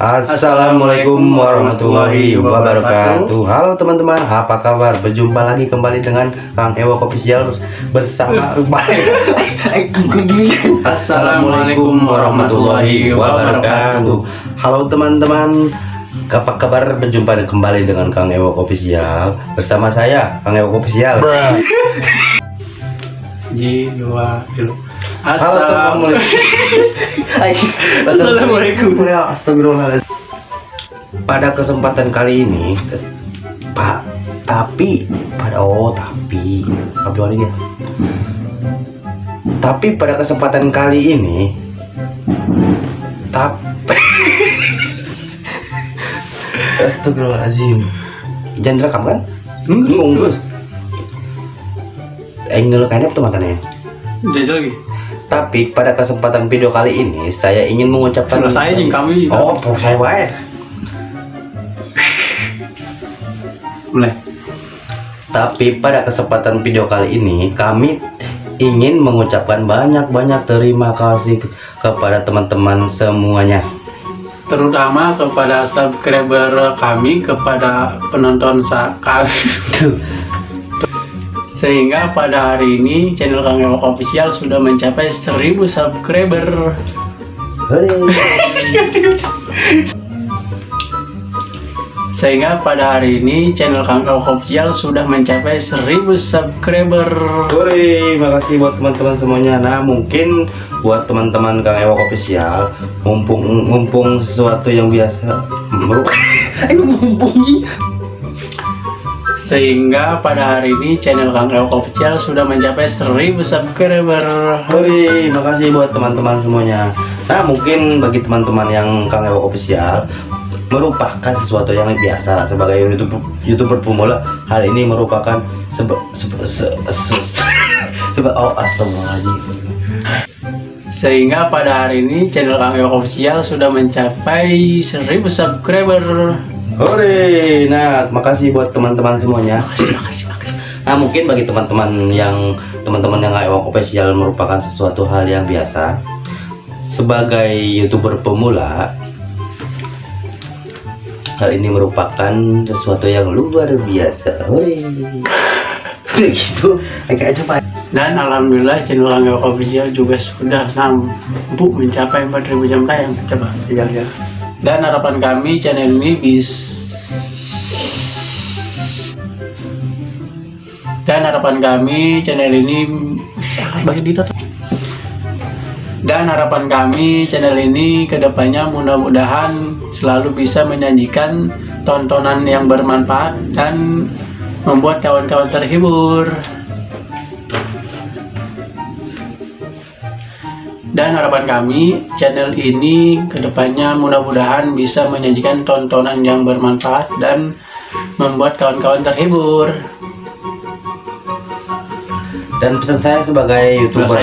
Assalamualaikum warahmatullahi wabarakatuh. Halo teman-teman, apa kabar? Berjumpa lagi kembali dengan Kang Ewok Official bersama Assalamualaikum warahmatullahi wabarakatuh. Halo teman-teman, apa kabar? Berjumpa kembali dengan Kang Ewok Official bersama saya Kang Ewok Official. Assalamualaikum. Astagfirullahaladzim. Pada kesempatan kali ini, tapi pada kesempatan kali ini, astagfirullahaladzim. Jangan direkam kan? Unggus. Ini dulu kayaknya tuh matanya. Jadi lagi. Tapi pada kesempatan video kali ini saya ingin mengucapkan saya jing kami. Oh, saya baik. Mulai. Tapi pada kesempatan video kali ini kami ingin mengucapkan banyak-banyak terima kasih kepada teman-teman semuanya. Terutama kepada subscriber kami, kepada penonton kami. Sehingga pada hari ini channel Kang Ewok Official sudah mencapai 1000 subscriber. Sehingga pada hari ini channel Kang Ewok Official sudah mencapai 1000 subscriber. Makasih buat teman-teman semuanya. Nah, mungkin buat teman-teman Kang Ewok Official, mumpung sesuatu yang biasa Sehingga pada hari ini channel Kang Ewok Official sudah mencapai 1000 subscriber. Makasih buat teman-teman semuanya. Nah, mungkin bagi teman-teman yang Kang Ewok Official merupakan sesuatu yang biasa sebagai YouTuber pemula. Hal ini merupakan Sehingga pada hari ini channel Kang Ewok Official sudah mencapai 1000 subscriber. Nah, makasih buat teman-teman semuanya. Makasih. Nah, mungkin bagi teman-teman yang Ewok Official merupakan sesuatu hal yang biasa sebagai YouTuber pemula. Hal ini merupakan sesuatu yang luar biasa. Gitu, kayak coba. Dan alhamdulillah channel Kang Ewok Official juga sudah mampu mencapai 4000 jam tayang. Coba lihat. Dan harapan kami channel ini kedepannya mudah-mudahan selalu bisa menyajikan tontonan yang bermanfaat dan membuat kawan-kawan terhibur. Dan harapan kami channel ini kedepannya mudah-mudahan bisa menyajikan tontonan yang bermanfaat dan membuat kawan-kawan terhibur. Dan pesan saya sebagai YouTuber,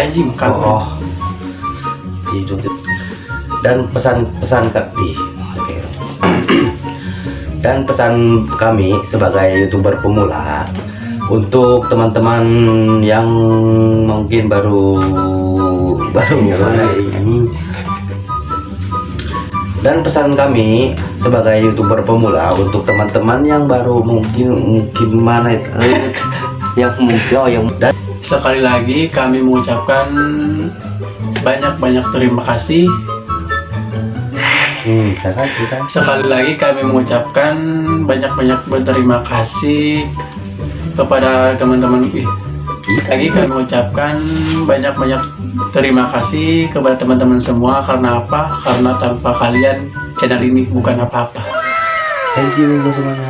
dan pesan kami sebagai YouTuber pemula untuk teman-teman yang mungkin baru mulai ini. Dan pesan kami sebagai YouTuber pemula untuk teman-teman yang baru mungkin mana itu dan sekali lagi kami mengucapkan banyak-banyak terima kasih. Sekali lagi kami mengucapkan banyak-banyak berterima kasih kepada teman-teman. Kami mengucapkan banyak-banyak terima kasih kepada teman-teman semua. Karena apa? Karena tanpa kalian channel ini bukan apa-apa. Thank you semuanya.